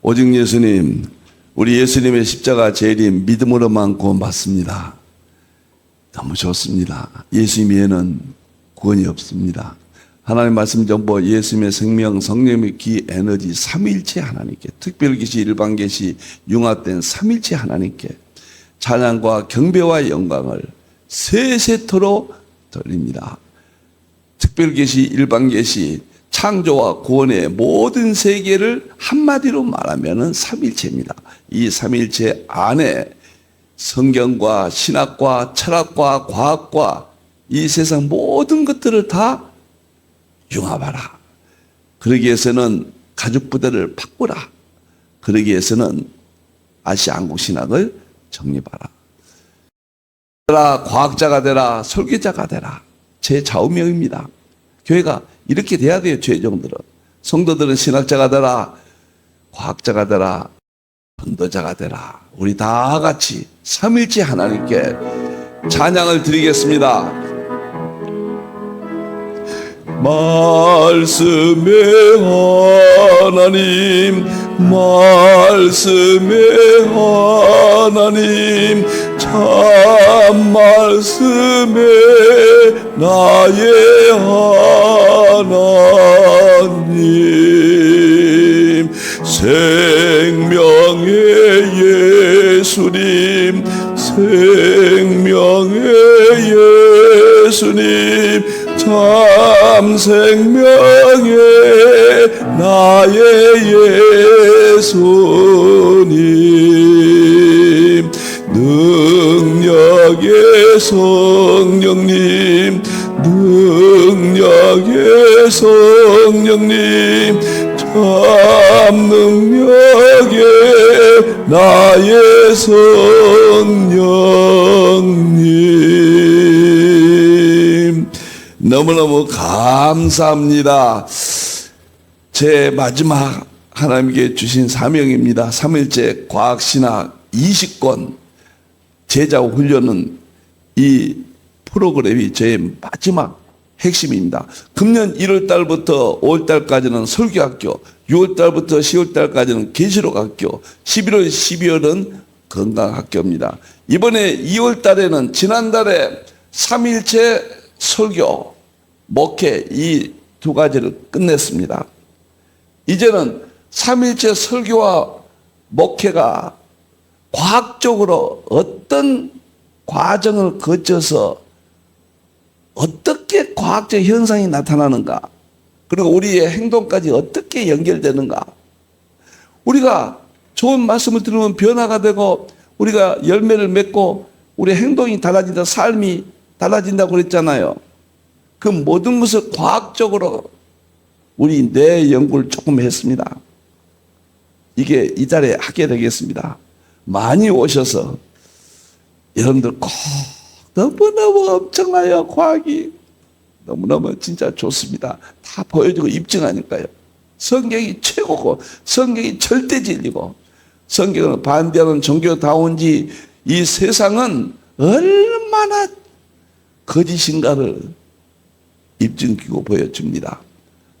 오직 예수님, 우리 예수님의 십자가 재림 믿음으로만 구원받습니다. 너무 좋습니다. 예수님 외에는 구원이 없습니다. 하나님 말씀 전부 예수님의 생명, 성령의 기, 에너지, 삼위일체 하나님께, 특별계시, 일반계시, 융합된 삼위일체 하나님께 찬양과 경배와 영광을 세세토록 돌립니다. 특별계시, 일반계시, 창조와 구원의 모든 세계를 한마디로 말하면 삼위일체입니다. 이 삼위일체 안에 성경과 신학과 철학과 과학과 이 세상 모든 것들을 다 융합하라. 그러기 위해서는 가죽부대를 바꾸라. 그러기 위해서는 아시아 한국신학을 정립하라. 과학자가 되라, 설계자가 되라. 제 좌우명입니다. 교회가 이렇게 돼야 돼요. 최종들은. 성도들은 신학자가 되라, 과학자가 되라, 전도자가 되라. 우리 다 같이 삼일째 하나님께 찬양을 드리겠습니다. 말씀의 하나님, 말씀의 하나님, 참 말씀의 나의 하나님, 생명의 예수님, 생명의 예수님, 참 생명의 나의 예수님, 능력의 성령님, 능력의 성령님, 참 능력의 나의 성령님. 너무너무 감사합니다. 제 마지막 하나님께 주신 사명입니다. 3일째 과학신학 20권 제자 훈련은 이 프로그램이 제 마지막 핵심입니다. 금년 1월달부터 5월달까지는 설교학교, 6월달부터 10월달까지는 계시록학교, 11월, 12월은 건강학교입니다. 이번에 2월달에는 지난달에 3일째 설교, 목회 이 두 가지를 끝냈습니다. 이제는 3일째 설교와 목회가 과학적으로 어떤 과정을 거쳐서 어떻게 과학적 현상이 나타나는가, 그리고 우리의 행동까지 어떻게 연결되는가. 우리가 좋은 말씀을 들으면 변화가 되고 우리가 열매를 맺고 우리 행동이 달라진다, 삶이 달라진다고 그랬잖아요. 그 모든 것을 과학적으로 우리 뇌 연구를 조금 했습니다. 이게 이달에 하게 되겠습니다. 많이 오셔서 여러분들 꼭 너무너무 엄청나요. 과학이 너무너무 진짜 좋습니다. 다 보여주고 입증하니까요. 성경이 최고고 성경이 절대 진리고 성경을 반대하는 종교다운지 이 세상은 얼마나 거짓인가를 입증기고 보여줍니다.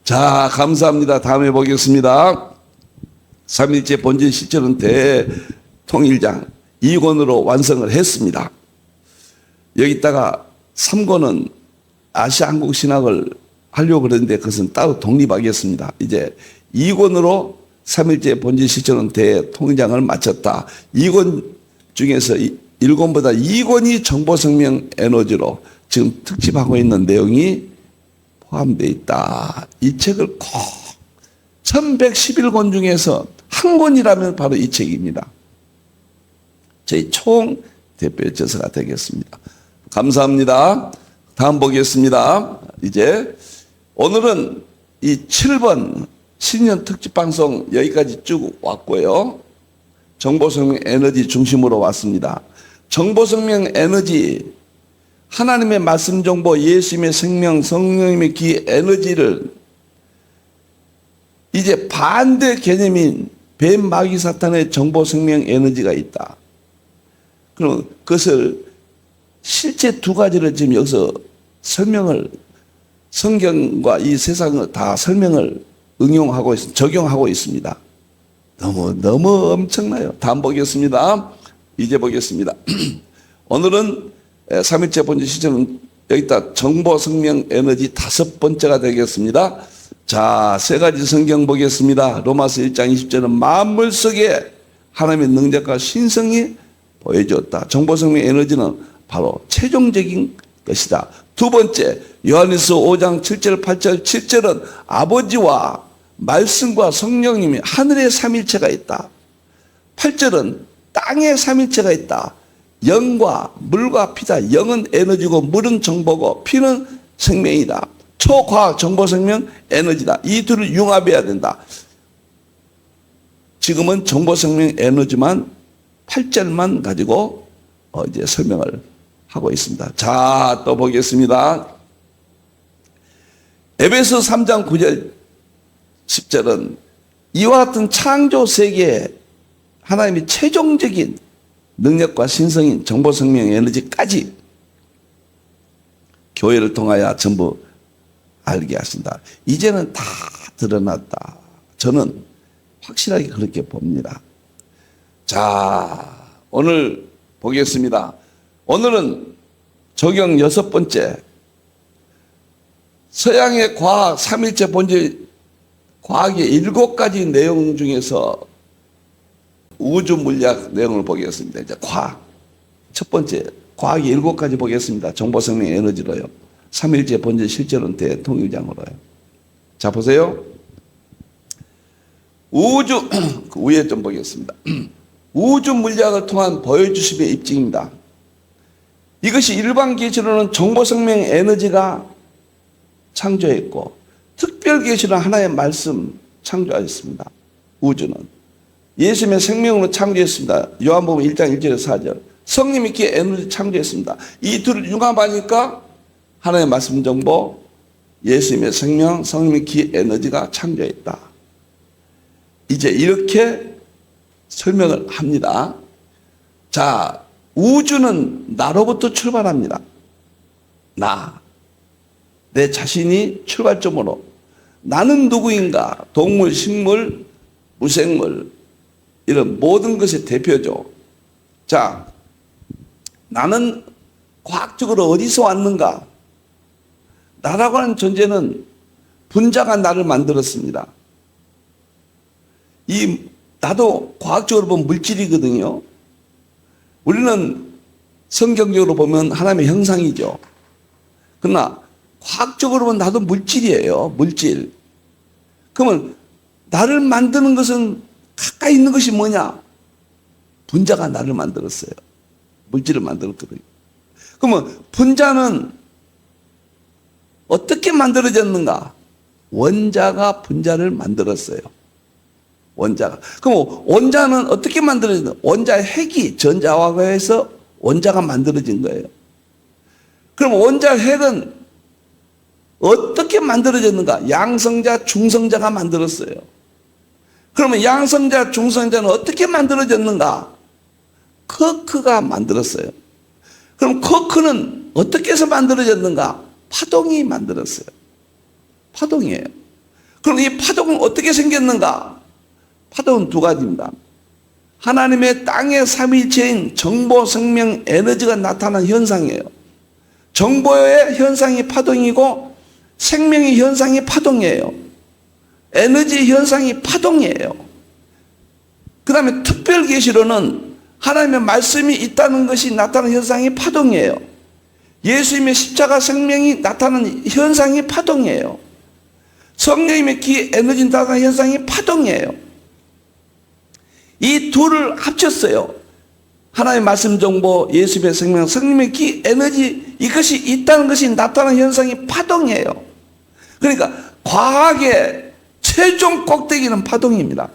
자, 감사합니다. 다음에 보겠습니다. 3일째 본질 시절은 대통일장 2권으로 완성을 했습니다. 여기다가 3권은 아시아 한국 신학을 하려고 그랬는데 그것은 따로 독립하겠습니다. 이제 2권으로 3일째 본질 시절은 대통일장을 마쳤다. 2권 중에서 1권보다 2권이 정보생명 에너지로 지금 특집하고 있는 내용이 포함되어 있다. 이 책을 꼭 1111권 중에서 한 권이라면 바로 이 책입니다. 저희 총 대표 저서가 되겠습니다. 감사합니다. 다음 보겠습니다. 이제 오늘은 이 7번 신년 특집 방송 여기까지 쭉 왔고요. 정보생명 에너지 중심으로 왔습니다. 정보생명 에너지, 하나님의 말씀 정보, 예수님의 생명, 성령님의 기 에너지를 이제 반대 개념인 뱀, 마귀, 사탄의 정보생명 에너지가 있다. 그럼 그것을 실제 두 가지를 지금 여기서 설명을, 성경과 이 세상을 다 설명을 응용하고 적용하고 있습니다. 너무 엄청나요. 다음 보겠습니다. 이제 보겠습니다. 오늘은 삼일째 본질 시점은 여기다 정보, 생명, 에너지 5번째가 되겠습니다. 자, 3가지 성경 보겠습니다. 로마서 1장 20절은 만물 속에 하나님의 능력과 신성이 보여주었다. 정보, 생명, 에너지는 바로 최종적인 것이다. 2번째, 요한일서 5장 7절, 8절, 7절은 아버지와 말씀과 성령님이 하늘에 삼일체가 있다. 8절은 땅에 삼일체가 있다. 영과 물과 피다. 영은 에너지고 물은 정보고 피는 생명이다. 초과학 정보, 생명, 에너지다. 이 둘을 융합해야 된다. 지금은 정보, 생명, 에너지만 8절만 가지고 이제 설명을 하고 있습니다. 자, 또 보겠습니다. 에베소 3장 9절 10절은 이와 같은 창조 세계에 하나님이 최종적인 능력과 신성인 정보, 생명, 에너지까지 교회를 통하여 전부 알게 하신다. 이제는 다 드러났다. 저는 확실하게 그렇게 봅니다. 자, 오늘 보겠습니다. 오늘은 적용 6번째. 서양의 과학, 삼일체 본질 과학의 7가지 내용 중에서 우주 물리학 내용을 보겠습니다. 이제 과학. 첫 번째, 과학의 7가지 보겠습니다. 정보, 생명, 에너지로요. 삼일체 본질 실제론 대통일장으로요. 자, 보세요. 우주, 그 위에 좀 보겠습니다. 우주 물리학을 통한 보여주심의 입증입니다. 이것이 일반 계시로는 정보, 생명, 에너지가 창조했고, 특별 계시로는 하나의 말씀 창조하였습니다. 우주는 예수님의 생명으로 창조했습니다. 요한복음 1장 1절에서 4절. 성령이 그 에너지 창조했습니다. 이 둘을 융합하니까 하나의 말씀 정보, 예수님의 생명, 성령의 그 에너지가 창조했다. 이제 이렇게 설명을 합니다. 자, 우주는 나로부터 출발합니다. 내 자신이 출발점으로 나는 누구인가? 동물, 식물, 무생물 이런 모든 것의 대표죠. 자, 나는 과학적으로 어디서 왔는가? 나라고 하는 존재는 분자가 나를 만들었습니다. 나도 과학적으로 보면 물질이거든요. 우리는 성경적으로 보면 하나님의 형상이죠. 그러나 과학적으로 보면 나도 물질이에요. 물질. 그러면 나를 만드는 것은 가까이 있는 것이 뭐냐? 분자가 나를 만들었어요. 물질을 만들었거든요. 그러면 분자는 어떻게 만들어졌는가? 원자가 분자를 만들었어요. 원자가. 그럼 원자는 어떻게 만들어졌는가? 원자의 핵이 전자화해서 원자가 만들어진 거예요. 그럼 원자 핵은 어떻게 만들어졌는가? 양성자, 중성자가 만들었어요. 그러면 양성자, 중성자는 어떻게 만들어졌는가? 쿼크가 만들었어요. 그럼 쿼크는 어떻게 해서 만들어졌는가? 파동이 만들었어요. 파동이에요. 그럼 이 파동은 어떻게 생겼는가? 파동은 2가지입니다. 하나님의 땅의 삼위일체인 정보, 생명, 에너지가 나타난 현상이에요. 정보의 현상이 파동이고 생명의 현상이 파동이에요. 에너지 현상이 파동이에요. 그 다음에 특별계시로는 하나님의 말씀이 있다는 것이 나타나는 현상이 파동이에요. 예수님의 십자가 생명이 나타나는 현상이 파동이에요. 성령님의 기 에너지 나타나는 현상이 파동이에요. 이 둘을 합쳤어요. 하나님의 말씀 정보, 예수님의 생명, 성령님의 기 에너지 이것이 있다는 것이 나타나는 현상이 파동이에요. 그러니까 과학의 최종 꼭대기는 파동입니다.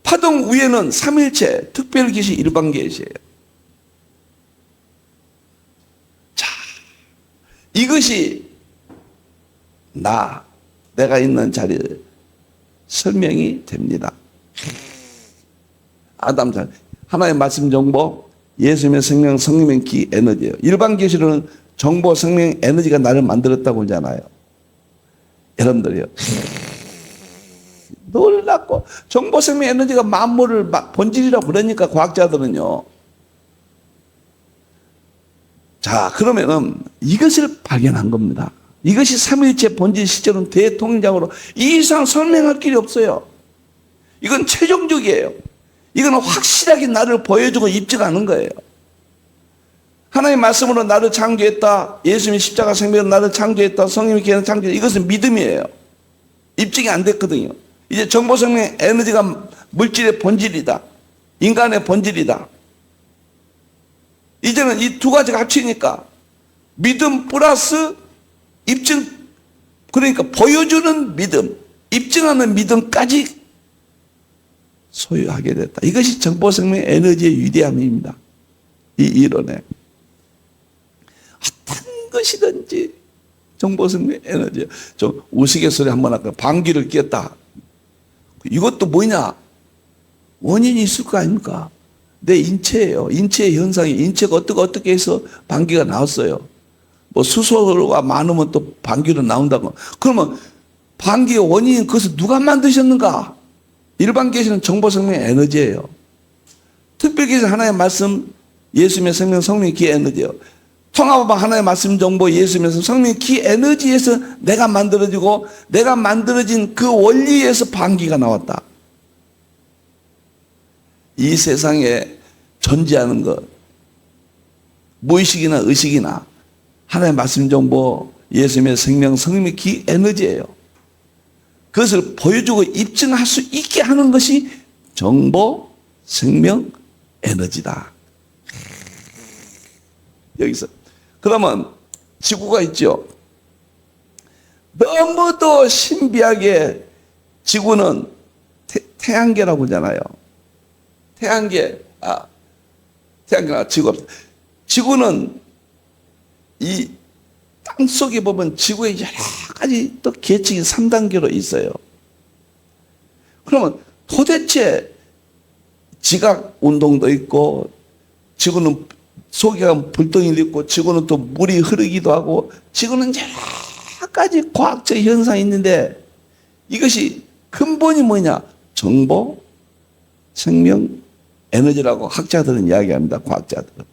파동 위에는 삼일체, 특별계시, 일반계시예요. 자, 이것이 내가 있는 자리에 설명이 됩니다. 아담 하나의 말씀 정보, 예수님의 생명, 성령의 기 에너지예요. 일반계시로는 정보, 생명, 에너지가 나를 만들었다고 하잖아요. 여러분들이요. 놀랍고 정보생명 에너지가 만물을 본질이라고 그러니까 과학자들은요. 자, 그러면은 이것을 발견한 겁니다. 이것이 삼위일체 본질 시절은 대통령장으로 이 이상 설명할 길이 없어요. 이건 최종적이에요. 이건 확실하게 나를 보여주고 입증하는 거예요. 하나님의 말씀으로 나를 창조했다. 예수님의 십자가 생명으로 나를 창조했다. 성령의 기회는 창조했다. 이것은 믿음이에요. 입증이 안 됐거든요. 이제 정보생명 에너지가 물질의 본질이다. 인간의 본질이다. 이제는 이 두 가지가 합치니까 믿음 플러스 입증, 그러니까 보여주는 믿음, 입증하는 믿음까지 소유하게 됐다. 이것이 정보생명 에너지의 위대함입니다. 이 이론에. 어떤 것이든지 정보생명 에너지. 좀 우스갯소리 한번 할까? 방귀를 뀌었다. 이것도 뭐냐? 원인이 있을 거 아닙니까? 내 인체예요. 인체의 현상이, 인체가 어떻게 해서 방귀가 나왔어요. 뭐 수소가 많으면 또 방귀로 나온다고. 그러면 방귀의 원인인 그것을 누가 만드셨는가? 일반 계시는 정보생명 에너지예요. 특별 계시는 하나님의 말씀, 예수님의 생명, 성령의 기 에너지예요. 통합한 하나님의 말씀, 정보, 예수님의 성령의 기 에너지에서 내가 만들어지고 내가 만들어진 그 원리에서 방귀가 나왔다. 이 세상에 존재하는 것, 무의식이나 의식이나 하나님의 말씀, 정보, 예수님의 생명, 성령의 기 에너지예요. 그것을 보여주고 입증할 수 있게 하는 것이 정보, 생명, 에너지다. 여기서. 그러면 지구가 있죠. 너무도 신비하게 지구는 태양계라고 하잖아요. 태양계가 지구가 없어. 지구는 이 땅 속에 보면 지구에 여러 가지 또 계층이 3단계로 있어요. 그러면 도대체 지각 운동도 있고, 지구는 속에 가면 불덩이도 있고, 지구는 또 물이 흐르기도 하고, 지구는 여러 가지 과학적 현상이 있는데, 이것이 근본이 뭐냐? 정보, 생명, 에너지라고 학자들은 이야기합니다. 과학자들은.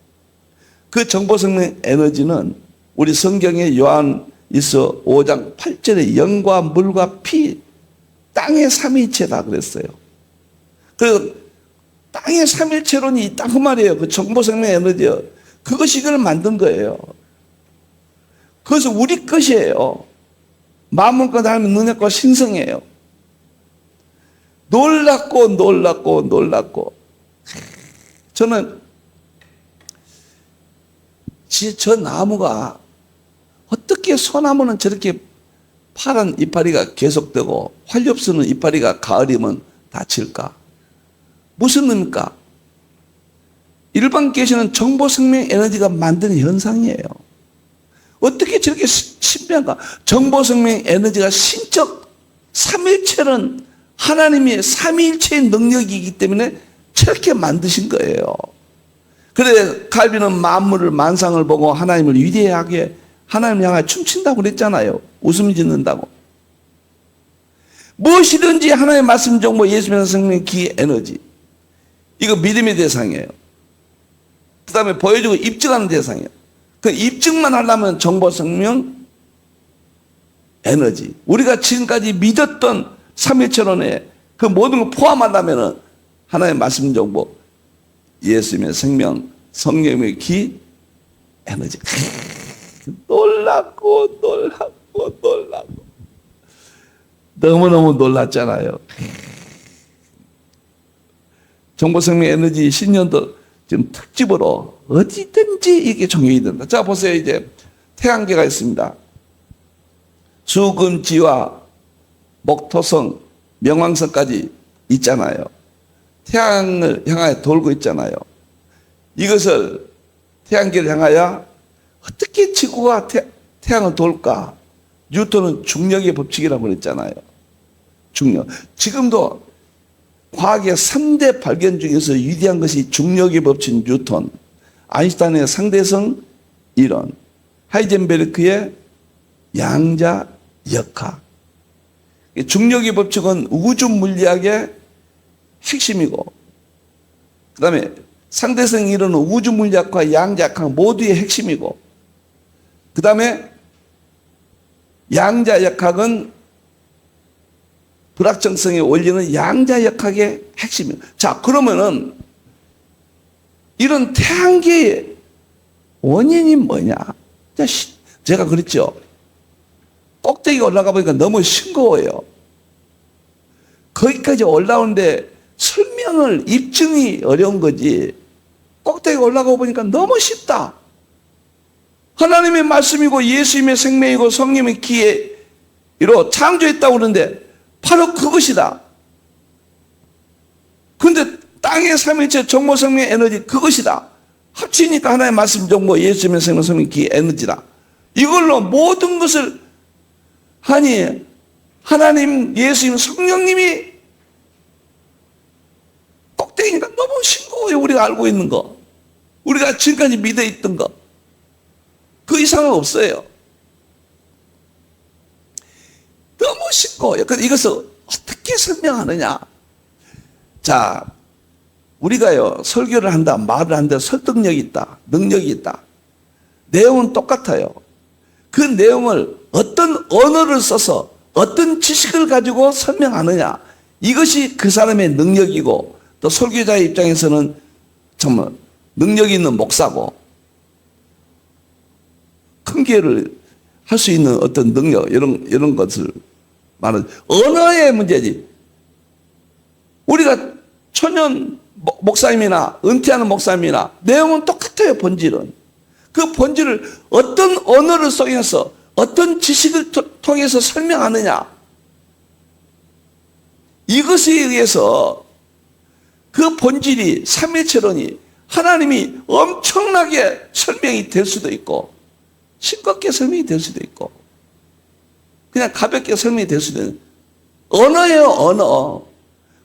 그 정보, 생명, 에너지는 우리 성경의 요한일서 5장 8절에 영과 물과 피, 땅의 삼위일체다 그랬어요. 그래서 땅의 삼위일체론이 있다 그 말이에요. 그 정보, 생명, 에너지요. 그것이 이걸 만든 거예요. 그것은 우리 것이에요. 만물과 닮은 능력과 신성이에요. 놀랍고 놀랍고 놀랍고. 저는 저 나무가 어떻게 소나무는 저렇게 파란 이파리가 계속되고 활렵쓰는 이파리가 가을이면 다칠까? 무슨 의미입니까? 일반 계시는 정보, 생명, 에너지가 만드는 현상이에요. 어떻게 저렇게 신비한가? 정보, 생명, 에너지가 신적 삼일체는 하나님의 삼위일체의 능력이기 때문에 저렇게 만드신 거예요. 그래 칼빈은 만물을 만상을 보고 하나님을 위대하게 하나님을 향하여 춤춘다고 그랬잖아요. 웃음 짓는다고. 무엇이든지 하나님의 말씀, 정보, 예수님의 성령, 기, 에너지. 이거 믿음의 대상이에요. 그 다음에 보여주고 입증하는 대상이에요. 그 입증만 하려면 정보, 생명, 에너지. 우리가 지금까지 믿었던 삼일체론에 그 모든 걸 포함한다면 하나님의 말씀, 정보, 예수님의 생명, 성령의 기, 에너지. 놀랍고 놀랍고 놀랍고 너무너무 놀랐잖아요. 정보, 생명, 에너지 신년도 지금 특집으로 어디든지 이게 적용이 된다. 자, 보세요. 이제 태양계가 있습니다. 수금지와 목토성, 명왕성까지 있잖아요. 태양을 향하여 돌고 있잖아요. 이것을 태양계를 향하여 어떻게 지구가 태양을 돌까? 뉴턴은 중력의 법칙이라고 그랬잖아요. 중력. 지금도 과학의 3대 발견 중에서 위대한 것이 중력의 법칙 뉴턴, 아인슈타인의 상대성 이론, 하이젠베르크의 양자 역학. 중력의 법칙은 우주 물리학의 핵심이고, 그 다음에 상대성이 이루는 우주 물리학과 양자역학 모두의 핵심이고, 그 다음에 양자역학은 불확정성의 원리는 양자역학의 핵심이에요. 자, 그러면은 이런 태양계의 원인이 뭐냐? 제가 그랬죠. 꼭대기 올라가 보니까 너무 싱거워요. 거기까지 올라오는데 설명을, 입증이 어려운 거지. 꼭대기 올라가 보니까 너무 쉽다. 하나님의 말씀이고 예수님의 생명이고 성령의 기회로 창조했다고 그러는데 바로 그것이다. 근데 땅의 삼일체 정보 생명 에너지 그것이다. 합치니까 하나님의 말씀 정보 예수님의 생명 성령 기회 에너지다. 이걸로 모든 것을 하니 하나님 예수님 성령님이 꼭대기니까 너무 싱거워요. 우리가 알고 있는 거, 우리가 지금까지 믿어 있던 거, 그 이상은 없어요. 너무 싱거워요. 그래서 이것을 어떻게 설명하느냐? 자, 우리가요 설교를 한다, 말을 한다, 설득력이 있다, 능력이 있다. 내용은 똑같아요. 그 내용을 어떤 언어를 써서 어떤 지식을 가지고 설명하느냐, 이것이 그 사람의 능력이고, 또 설교자의 입장에서는 정말 능력 있는 목사고 큰 기회를 할 수 있는 어떤 능력, 이런 것을 말하는 언어의 문제지. 우리가 초년 목사님이나 은퇴하는 목사님이나 내용은 똑같아요. 본질은. 그 본질을 어떤 언어를 속여서 어떤 지식을 통해서 설명하느냐, 이것에 의해서 그 본질이 삼일체론이 하나님이 엄청나게 설명이 될 수도 있고, 싱겁게 설명이 될 수도 있고, 그냥 가볍게 설명이 될 수도 있는 언어예요. 언어.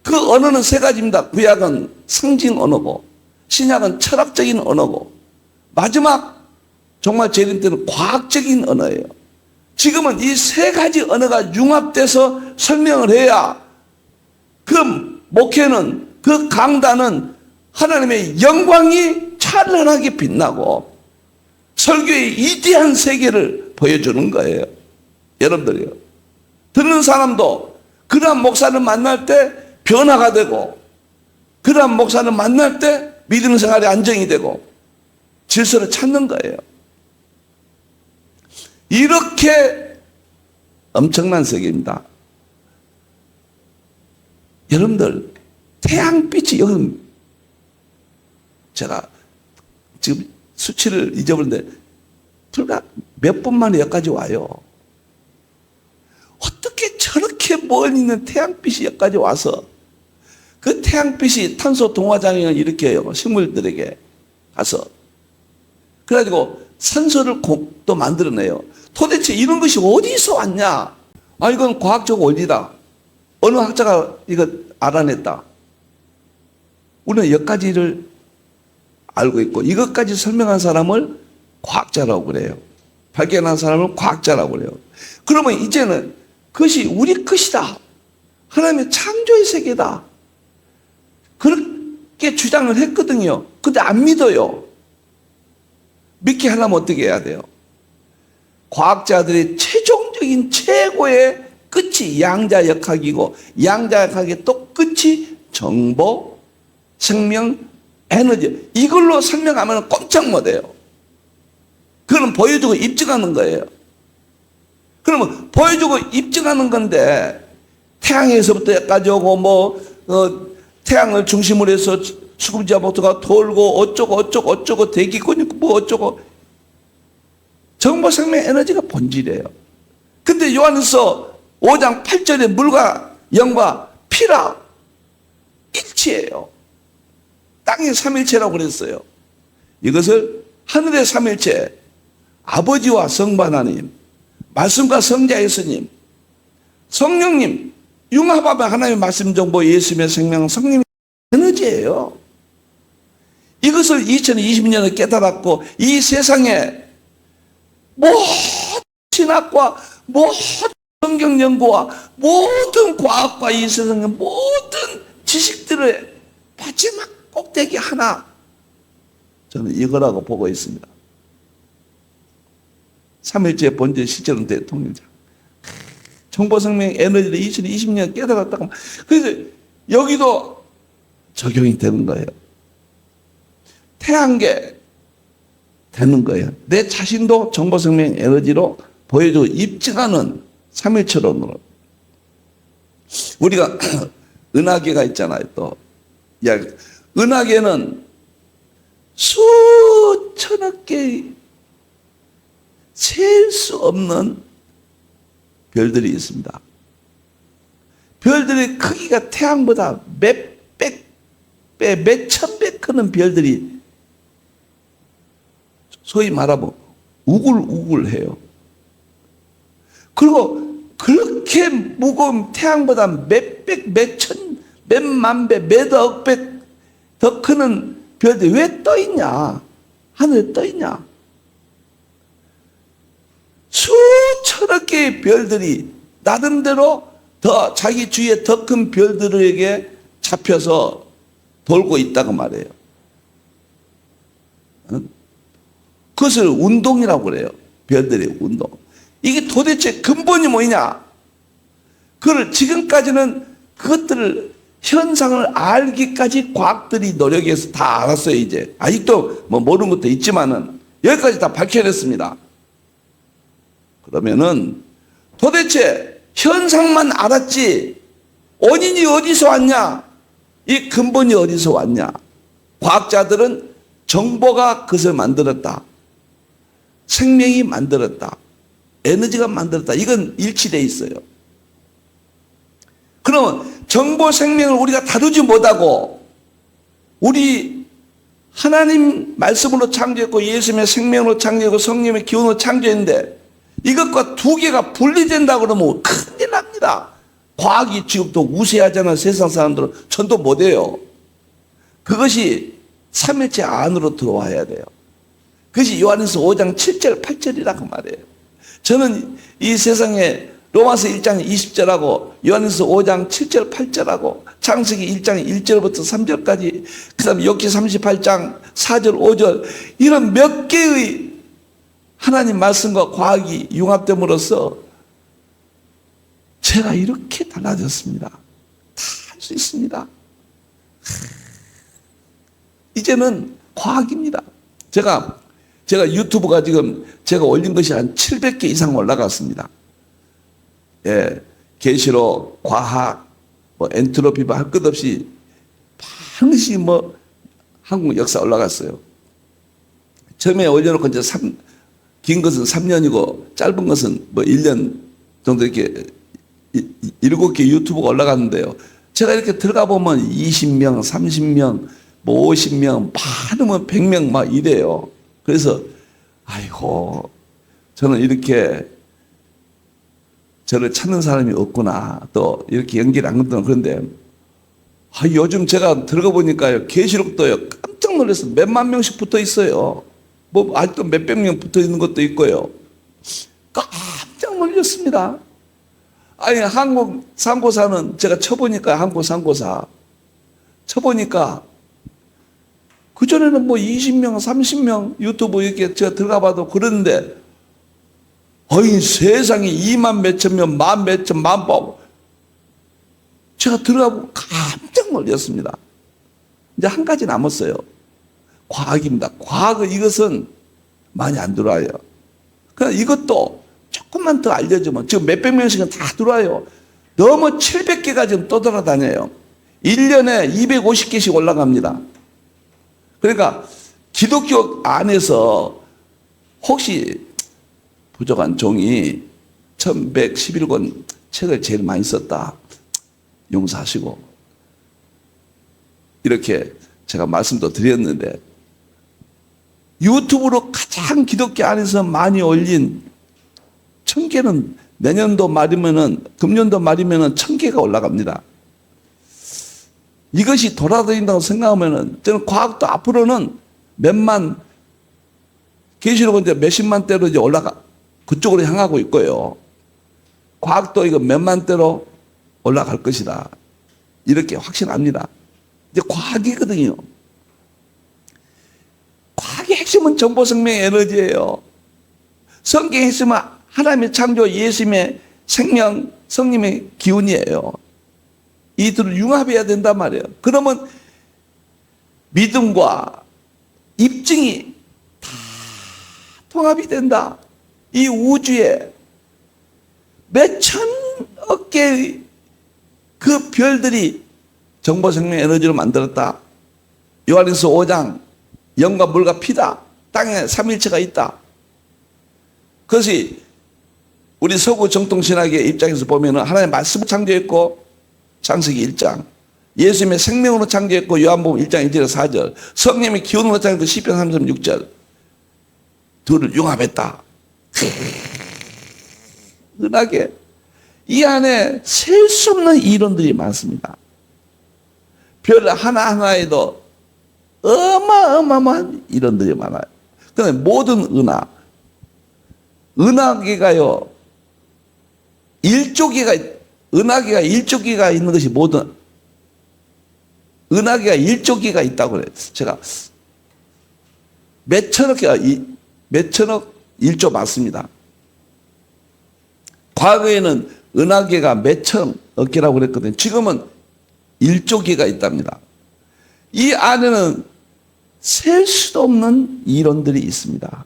그 언어는 세 가지입니다. 구약은 상징 언어고, 신약은 철학적인 언어고, 마지막 정말 재림 때는 과학적인 언어예요. 지금은 이 세 가지 언어가 융합돼서 설명을 해야 그 목회는, 그 강단은 하나님의 영광이 찬란하게 빛나고 설교의 이대한 세계를 보여주는 거예요. 여러분들이요. 듣는 사람도 그러한 목사를 만날 때 변화가 되고, 그러한 목사를 만날 때 믿음 생활에 안정이 되고 질서를 찾는 거예요. 이렇게 엄청난 세계입니다. 여러분들, 태양빛이, 여기 제가 지금 수치를 잊어버렸는데 불과 몇 분 만에 여기까지 와요. 어떻게 저렇게 멀리 있는 태양빛이 여기까지 와서 그 태양빛이 탄소 동화장애를 일으켜요. 식물들에게 가서. 그래가지고 산소를 또 만들어내요. 도대체 이런 것이 어디서 왔냐? 아, 이건 과학적 원리다. 어느 학자가 이거 알아냈다. 우리는 여기까지를 알고 있고, 이것까지 설명한 사람을 과학자라고 그래요. 발견한 사람을 과학자라고 그래요. 그러면 이제는 그것이 우리 것이다. 하나님의 창조의 세계다. 그렇게 주장을 했거든요. 근데 안 믿어요. 믿게 하려면 어떻게 해야 돼요? 과학자들의 최종적인 최고의 끝이 양자역학이고, 양자역학의 또 끝이 정보, 생명, 에너지. 이걸로 설명하면 꼼짝 못해요. 그건 보여주고 입증하는 거예요. 그러면 보여주고 입증하는 건데, 태양에서부터 여기까지 오고, 태양을 중심으로 해서 수금지하부터가 돌고, 어쩌고, 대기권이 뭐 어쩌고. 정보, 생명, 에너지가 본질이에요. 근데 요한일서 5장 8절에 물과 영과 피라 일치예요. 땅의 삼일체라고 그랬어요. 이것을 하늘의 삼일체, 아버지와 성부 하나님, 말씀과 성자 예수님, 성령님, 융합하면 하나님의 말씀 정보 예수님의 생명 성령의 에너지예요. 이것을 2020년에 깨달았고, 이 세상에 모든 신학과 모든 성경 연구와 모든 과학과 이 세상의 모든 지식들의 마지막 꼭대기 하나, 저는 이거라고 보고 있습니다. 3일째 본질 실제로는 대통령장. 정보생명 에너지를 2020년 깨달았다고. 그래서 여기도 적용이 되는 거예요. 태양계 되는 거예요. 내 자신도 정보생명 에너지로 보여주고 입증하는 3일체론으로. 우리가 은하계가 있잖아요. 또 은하계는 수천억 개의 셀 수 없는 별들이 있습니다. 별들의 크기가 태양보다 몇백 배, 몇천 배 크는 별들이 소위 말하면 우글우글해요. 그리고 그렇게 무거운 태양보다 몇백, 몇천, 몇만 배, 몇억 배 더 크는 별들이 왜 떠 있냐? 하늘에 떠 있냐? 수천억 개의 별들이 나름대로 더 자기 주위에 더 큰 별들에게 잡혀서 돌고 있다고 말해요. 그것을 운동이라고 그래요. 별들의 운동. 이게 도대체 근본이 뭐냐? 그걸 지금까지는 그것들을 현상을 알기까지 과학들이 노력해서 다 알았어요. 이제 아직도 뭐 모르는 것도 있지만은 여기까지 다 밝혀냈습니다. 그러면은 도대체 현상만 알았지 원인이 어디서 왔냐? 이 근본이 어디서 왔냐? 과학자들은 정보가 그것을 만들었다. 생명이 만들었다. 에너지가 만들었다. 이건 일치되어 있어요. 그러면 정보 생명을 우리가 다루지 못하고 우리 하나님 말씀으로 창조했고 예수님의 생명으로 창조했고 성령의 기운으로 창조했는데 이것과 두 개가 분리된다고 그러면 큰일 납니다. 과학이 지금 또 우세하잖아. 세상 사람들은 전도 못해요. 그것이 삼일체 안으로 들어와야 돼요. 그것이 요한일서 5장 7절 8절이라고 말해요. 저는 이 세상에 로마서 1장 20절하고 요한일서 5장 7절 8절하고 창세기 1장 1절부터 3절까지 그 다음에 욥기 38장 4절 5절 이런 몇 개의 하나님 말씀과 과학이 융합됨으로써 제가 이렇게 달라졌습니다. 다 할 수 있습니다. 이제는 과학입니다. 제가 유튜브가 지금 제가 올린 것이 한 700개 이상 올라갔습니다. 예, 계시록, 과학, 뭐 엔트로피 할 것 없이 반드시 뭐 한국 역사 올라갔어요. 처음에 올려놓고 이제 긴 것은 3년이고 짧은 것은 뭐 1년 정도 이렇게 7개 유튜브가 올라갔는데요. 제가 이렇게 들어가 보면 20명, 30명, 뭐 50명, 많으면 100명 막 이래요. 그래서 아이고 저는 이렇게 저를 찾는 사람이 없구나. 또 이렇게 연기를 안 건드는 그런데 요즘 제가 들어가 보니까요. 계시록도요. 깜짝 놀라서 몇만 명씩 붙어 있어요. 뭐 아직도 몇백 명 붙어 있는 것도 있고요. 깜짝 놀랐습니다. 아니 한국 상고사는 제가 쳐보니까 한국 상고사 쳐보니까 그전에는 뭐 20명, 30명 유튜브 이렇게 제가 들어가 봐도 그러는데 어이 세상에 2만 몇천 명, 만 몇천, 만법 제가 들어가고 깜짝 놀랐습니다. 이제 한 가지 남았어요. 과학입니다. 과학은 이것은 많이 안 들어와요. 그러나 이것도 조금만 더 알려주면 지금 몇백 명씩은 다 들어와요. 너무 700개가 지금 떠돌아다녀요. 1년에 250개씩 올라갑니다. 그러니까 기독교 안에서 혹시 부족한 종이 1111권 책을 제일 많이 썼다. 용서하시고 이렇게 제가 말씀도 드렸는데 유튜브로 가장 기독교 안에서 많이 올린 1000개는 내년도 말이면은 금년도 말이면은 1000개가 올라갑니다. 이것이 돌아다닌다고 생각하면은 저는 과학도 앞으로는 몇만 계시록은 이제 몇십만 대로 이제 올라가 그쪽으로 향하고 있고요. 과학도 이거 몇만 대로 올라갈 것이다. 이렇게 확신합니다. 이제 과학이거든요. 과학의 핵심은 정보, 생명, 에너지예요. 성경의 핵심은 하나님의 창조, 예수님의 생명, 성님의 기운이에요. 이 둘을 융합해야 된단 말이에요. 그러면 믿음과 입증이 다 통합이 된다. 이 우주에 몇 천억 개의 그 별들이 정보, 생명, 에너지로 만들었다. 요한일서 5장 영과 물과 피다. 땅에 삼일체가 있다. 그것이 우리 서구 정통신학의 입장에서 보면 하나님의 말씀을 창조했고 창세기 1장, 예수님의 생명으로 창조했고 요한복음 1장 1절에서 4절, 성령의 기운으로 창조했고 시편 36절 둘을 융합했다. 은하계 이 안에 셀 수 없는 이론들이 많습니다. 별 하나하나에도 어마어마한 이론들이 많아요. 그런데 모든 은하계가요, 은하계가 일조기가 있는 것이 모든, 은하계가 일조기가 있다고 그래요. 제가 몇천억 일조 맞습니다. 과거에는 은하계가 몇천억 개라고 그랬거든요. 지금은 일조기가 있답니다. 이 안에는 셀 수도 없는 이론들이 있습니다.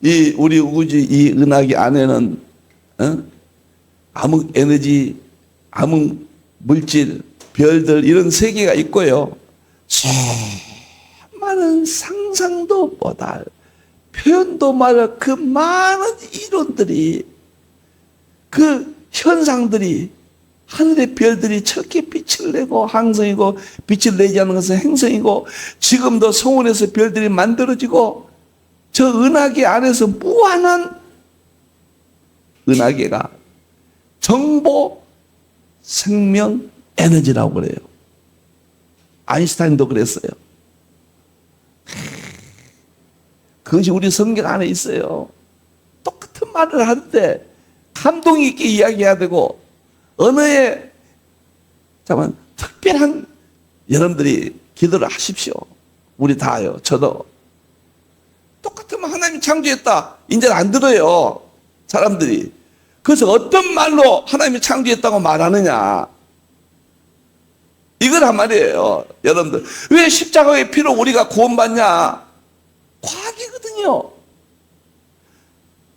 이 우리 우주 이 은하계 안에는 암흑 에너지, 암흑 물질, 별들 이런 세계가 있고요. 수많은 상상도 못할, 표현도 말할 그 많은 이론들이, 그 현상들이, 하늘의 별들이 저렇게 빛을 내고 항성이고 빛을 내지 않는 것은 행성이고 지금도 성운에서 별들이 만들어지고 저 은하계 안에서 무한한 은하계가 정보, 생명, 에너지라고 그래요. 아인슈타인도 그랬어요. 그것이 우리 성경 안에 있어요. 똑같은 말을 하는데 감동 있게 이야기해야 되고 언어에 잠깐 특별한 여러분들이 기도를 하십시오. 우리 다요. 저도. 똑같은 말 하나님이 창조했다. 이제는 안 들어요. 사람들이. 그래서 어떤 말로 하나님이 창조했다고 말하느냐. 이거란 말이에요. 여러분들. 왜 십자가의 피로 우리가 구원받냐. 과학이거든요.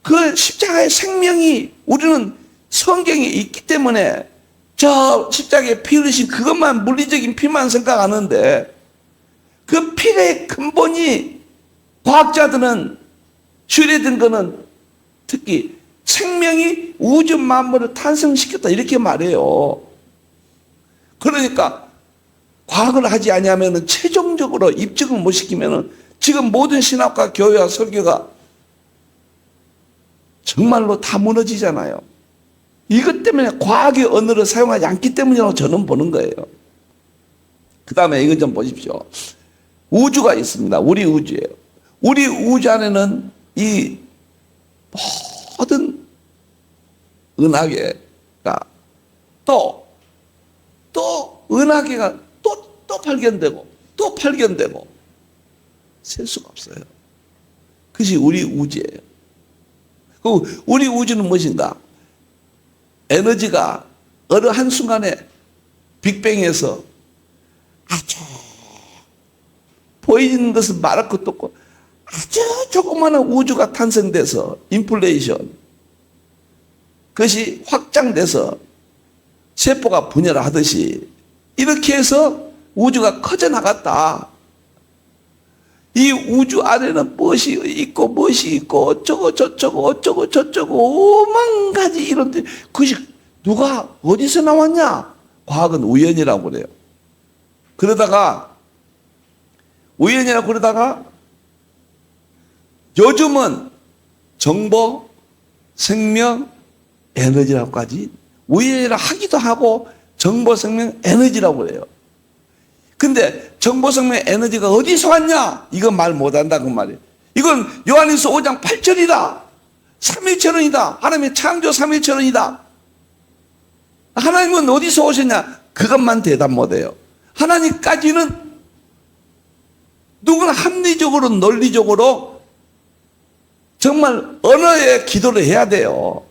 그 십자가의 생명이 우리는 성경에 있기 때문에 저 십자가에 피 흘리신 그것만 물리적인 피만 생각하는데 그 피의 근본이 과학자들은 슈레든 거는 특히 생명이 우주 만물을 탄생시켰다 이렇게 말해요. 그러니까 과학을 하지 아니하면 최종적으로 입증을 못 시키면 지금 모든 신학과 교회와 설교가 정말로 다 무너지잖아요. 이것 때문에 과학의 언어를 사용하지 않기 때문이라고 저는 보는 거예요. 그 다음에 이거 좀 보십시오. 우주가 있습니다. 우리 우주예요. 우리 우주 안에는 이 모든 은하계가 또 은하계가 또 발견되고 또 발견되고 셀 수가 없어요. 그것이 우리 우주예요. 그 우리 우주는 무엇인가? 에너지가 어느 한순간에 빅뱅에서 아주 보이는 것은 말할 것도 없고 아주 조그마한 우주가 탄생돼서 인플레이션 그것이 확장돼서 세포가 분열하듯이 이렇게 해서 우주가 커져나갔다. 이 우주 안에는 무엇이 있고 어쩌고 저쩌고 오만 가지 이런데 그것이 누가 어디서 나왔냐? 과학은 우연이라고 그래요. 그러다가 요즘은 정보, 생명, 에너지라고까지 우연이라 하기도 하고 정보, 생명, 에너지라고 그래요. 근데 정보, 생명, 에너지가 어디서 왔냐? 이건 말 못한다 그 말이에요. 이건 요한일서 5장 8절이다. 삼일체론이다. 하나님의 창조 삼일체론이다. 하나님은 어디서 오셨냐? 그것만 대답 못해요. 하나님까지는 누구나 합리적으로 논리적으로 정말 언어의 기도를 해야 돼요.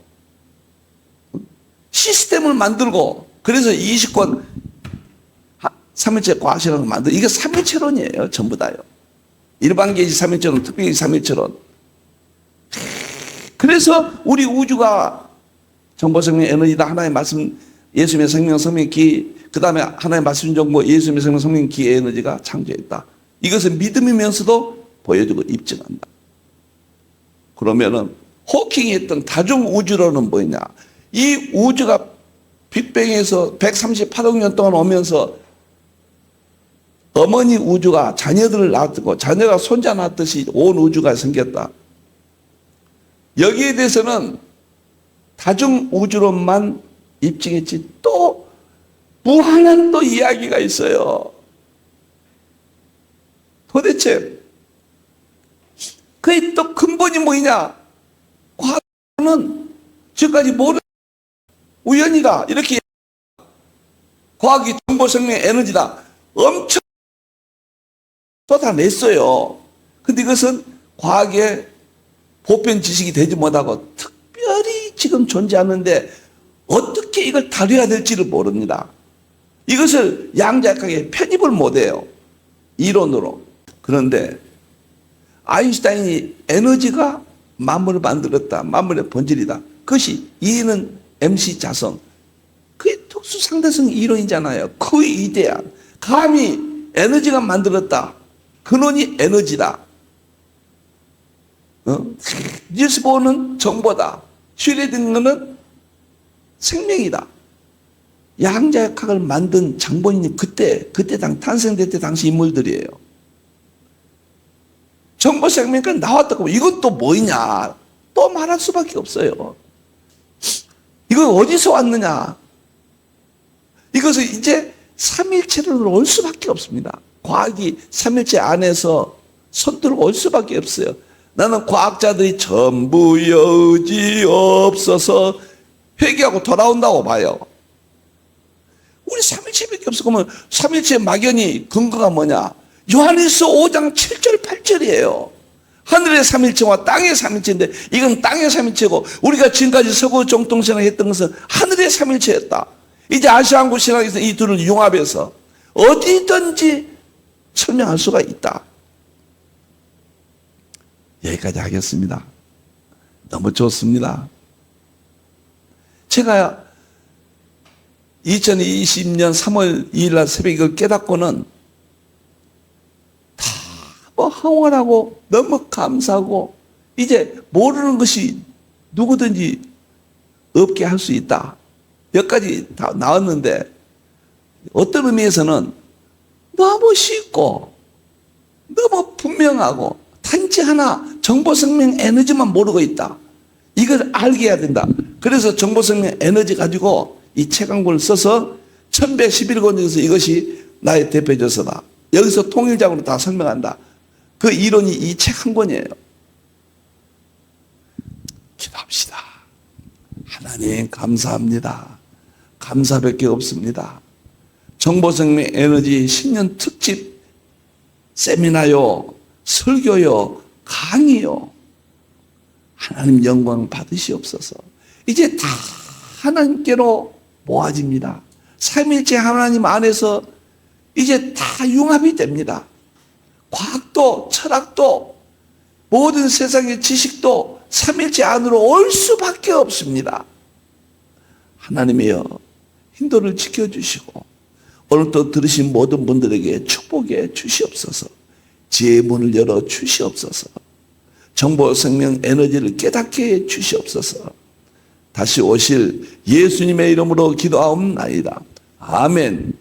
시스템을 만들고 그래서 20권 삼일체 과학이라는 걸 만들고 이게 삼일체론이에요. 전부 다요. 일반계시 삼일체론, 특별계시 삼일체론. 그래서 우리 우주가 정보생명 에너지다. 하나님의 말씀, 예수님의 생명, 성령, 기, 그 다음에 하나님의 말씀 정보, 예수님의 생명, 성령, 기의 에너지가 창조했다. 이것을 믿음이면서도 보여주고 입증한다. 그러면은 호킹이 했던 다중우주론은 뭐냐? 이 우주가 빅뱅에서 138억 년 동안 오면서 어머니 우주가 자녀들을 낳았고 자녀가 손자 낳았듯이 온 우주가 생겼다. 여기에 대해서는 다중우주론만 입증했지 또 무한한 또 이야기가 있어요. 도대체 그의 또 근본이 뭐냐? 과학은 지금까지 모르는 우연이다. 이렇게 과학이 정보생명 에너지다. 엄청 쏟아냈어요. 근데 이것은 과학의 보편 지식이 되지 못하고 특별히 지금 존재하는데 어떻게 이걸 다뤄야 될지를 모릅니다. 이것을 양자역학에 편입을 못해요. 이론으로. 그런데 아인슈타인이 에너지가 만물을 만들었다. 만물의 본질이다. 그것이 E는 MC 자성. 그게 특수상대성 이론이잖아요. 그 위대한. 감히 에너지가 만들었다. 근원이 에너지다. 닐스 보어는 정보다. 슈레딩거는 생명이다. 양자역학을 만든 장본인이 그때 탄생될 때 당시 인물들이에요. 정보생명까지 나왔다고 이건 또 뭐냐? 또 말할 수밖에 없어요. 이거 어디서 왔느냐? 이것은 이제 삼일체론으로 올 수밖에 없습니다. 과학이 삼일체 안에서 손들고 올 수밖에 없어요. 나는 과학자들이 전부 여지없어서 회개하고 돌아온다고 봐요. 우리 삼일체밖에 없어. 그러면 삼일체 막연히 근거가 뭐냐? 요한일서 5장 7절 8절이에요. 하늘의 삼일체와 땅의 삼일체인데 이건 땅의 삼일체고 우리가 지금까지 서구 정통신앙 했던 것은 하늘의 삼일체였다. 이제 아시아한국 신앙에서 이 둘을 융합해서 어디든지 설명할 수가 있다. 여기까지 하겠습니다. 너무 좋습니다. 제가 2020년 3월 2일 날 새벽에 이걸 깨닫고는 다 뭐 황홀하고 너무 감사하고 이제 모르는 것이 누구든지 없게 할 수 있다. 여기까지 다 나왔는데 어떤 의미에서는 너무 쉽고 너무 분명하고 단지 하나 정보생명 에너지만 모르고 있다. 이걸 알게 해야 된다. 그래서 정보생명 에너지 가지고 이 책 한 권을 써서 1111권 중에서 이것이 나의 대표저서다. 여기서 통일적으로 다 설명한다. 그 이론이 이 책 한 권이에요. 기도합시다. 하나님 감사합니다. 감사밖에 없습니다. 정보생명 에너지 10년 특집 세미나요, 설교요, 강의요. 하나님 영광 받으시옵소서. 이제 다 하나님께로 모아집니다. 삼일체 하나님 안에서 이제 다 융합이 됩니다. 과학도 철학도 모든 세상의 지식도 삼일체 안으로 올 수밖에 없습니다. 하나님이여 인도를 지켜주시고 오늘 또 들으신 모든 분들에게 축복해 주시옵소서. 지혜의 문을 열어 주시옵소서. 정보생명 에너지를 깨닫게 해 주시옵소서. 다시 오실 예수님의 이름으로 기도하옵나이다. 아멘.